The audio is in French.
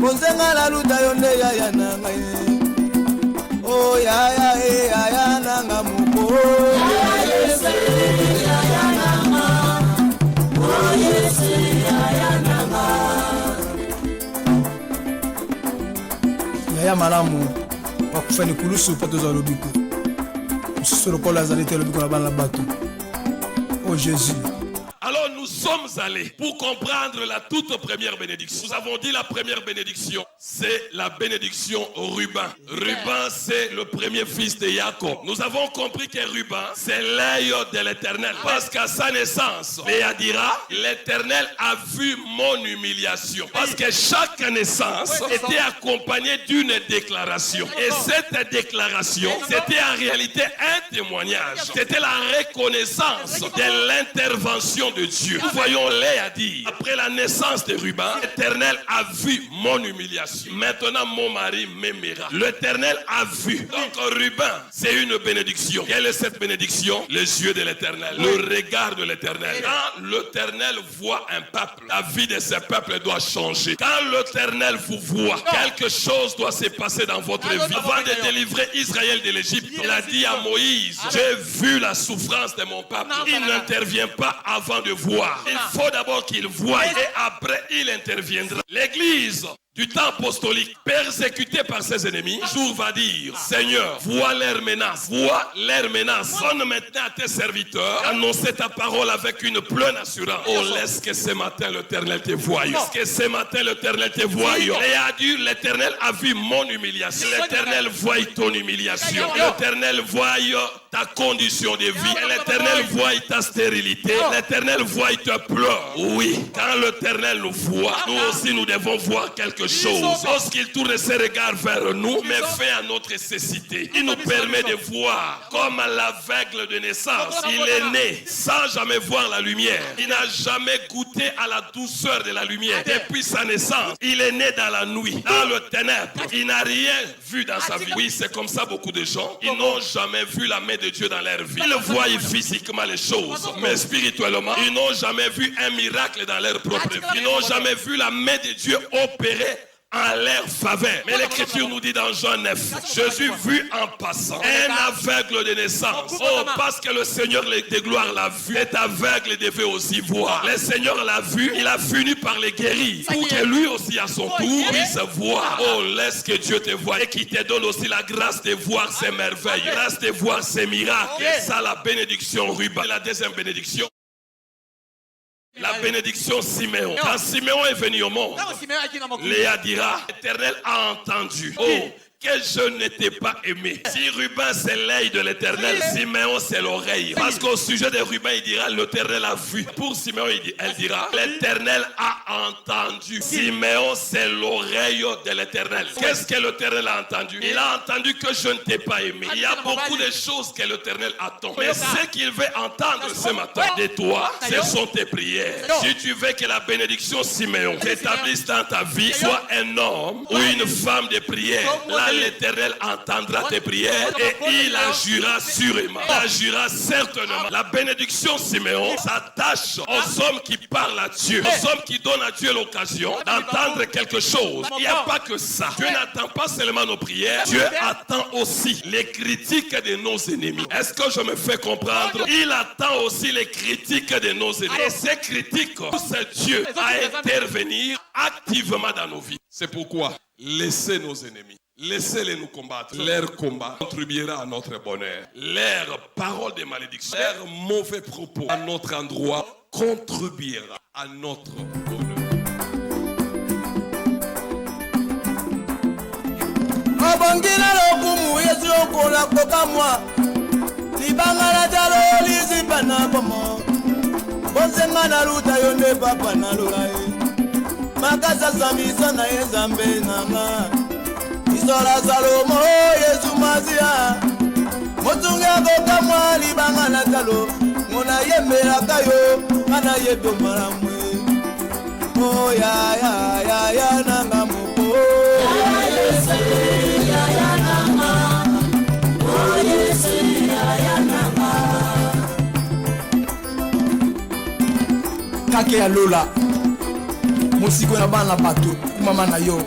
Konzenga la luta yonde ya ya nanga oh ya ya nanga muko yes ya nanga oh yes ya nanga ya malamu wakufani kulusu pato za lobiko msoro kola za lete lobiko na bana bato oh Jésus. Alors nous sommes allés pour comprendre la toute première bénédiction. Nous avons dit la première bénédiction, c'est la bénédiction Ruben. Ruben, c'est le premier fils de Jacob. Nous avons compris que Ruben, c'est l'œil de l'Éternel. Parce qu'à sa naissance, Léa dira, l'Éternel a vu mon humiliation. Parce que chaque naissance était accompagnée d'une déclaration. Et cette déclaration, c'était en réalité un témoignage. C'était la reconnaissance de l'intervention de Dieu. Nous voyons Léa dire, après la naissance de Ruben, l'Éternel a vu mon humiliation. Maintenant mon mari m'aimera. L'Éternel a vu. Donc Ruben, c'est une bénédiction. Quelle est cette bénédiction? Les yeux de l'Éternel, le regard de l'Éternel. Quand l'Éternel voit un peuple, la vie de ce peuple doit changer. Quand l'Éternel vous voit, quelque chose doit se passer dans votre vie. Avant de délivrer Israël de l'Égypte, il a dit à Moïse, j'ai vu la souffrance de mon peuple. Il n'intervient pas avant de voir. Il faut d'abord qu'il voie et après il interviendra. L'Église du temps apostolique, persécuté par ses ennemis, un jour va dire, Seigneur, vois leurs menaces, Donne maintenant à tes serviteurs, annoncer ta parole avec une pleine assurance. Oh, laisse que ce matin l'Éternel te voie. Laisse que ce matin l'Éternel te voie. Et a dit, l'Éternel a vu mon humiliation. L'Éternel voit ton humiliation. L'Éternel voit ta condition de vie. L'Éternel voit ta stérilité. L'Éternel voit ta pleurs. Oui, quand l'Éternel nous voit, nous aussi nous devons voir quelque chose. Lorsqu'il tourne ses regards vers nous, mais fait à notre cécité. Il nous permet de voir comme l'aveugle de naissance. Il est né sans jamais voir la lumière. Il n'a jamais goûté à la douceur de la lumière. Depuis sa naissance, il est né dans la nuit, dans le ténèbre. Il n'a rien vu dans sa vie. Oui, c'est comme ça beaucoup de gens. Ils n'ont jamais vu la main de Dieu dans leur vie. Ils voient physiquement les choses, mais spirituellement, ils n'ont jamais vu un miracle dans leur propre vie. Ils n'ont jamais vu la main de Dieu opérer en leur faveur. Mais l'Écriture nous dit dans Jean 9, Jésus vu en passant un aveugle de naissance. Oh, parce que le Seigneur de gloire l'a vu, cet aveugle devait aussi voir. Le Seigneur l'a vu, il a fini par les guérir pour que lui aussi à son tour puisse voir. Oh, laisse que Dieu te voie et qu'il te donne aussi la grâce de voir ses merveilles, la grâce de voir ses miracles. Et ça, la bénédiction Ruben. La deuxième bénédiction, la bénédiction Siméon. Quand Siméon est venu au monde, Léa dira, l'Éternel a entendu. Oh, que je n'étais pas aimé. Si Ruben c'est l'œil de l'Éternel, Siméon c'est l'oreille. Parce qu'au sujet de Ruben, il dira l'Éternel a vu. Pour Siméon, elle dira l'Éternel a entendu. Siméon c'est l'oreille de l'Éternel. Qu'est-ce que l'Éternel a entendu? Il a entendu que je ne t'ai pas aimé. Il y a beaucoup de choses que l'Éternel attend. Mais ce qu'il veut entendre ce matin de toi, ce sont tes prières. Si tu veux que la bénédiction Siméon s'établisse dans ta vie, sois un homme ou une femme de prière. L'Éternel entendra tes prières et il agira sûrement. Il agira certainement. La bénédiction Siméon s'attache aux hommes qui parlent à Dieu, aux hommes qui donnent à Dieu l'occasion d'entendre quelque chose. Il n'y a pas que ça. Dieu n'attend pas seulement nos prières, Dieu attend aussi les critiques de nos ennemis. Est-ce que je me fais comprendre? Il attend aussi les critiques de nos ennemis. Et ces critiques poussent Dieu à intervenir activement dans nos vies. C'est pourquoi laissez nos ennemis. Laissez-les nous combattre. Leur combat contribuera à notre bonheur. Leurs paroles de malédiction, leurs mauvais propos à notre endroit contribuera à notre bonheur. Abangina lokumu Yesu okola koka moi. Libanga la jalo lizipana bomo. Bonzenga na luta yonde papa na lolae. Makasa samisa na ezambe nanga. Isola Salomo Yesu Masia Motunga koka mwa libanga na talo mona yemelaka yo kana yedomala mwe oh ya nanga moko ya Yesu ya nanga oh Yesu ya nanga kake ya lola mosiko na bana bato mama na yo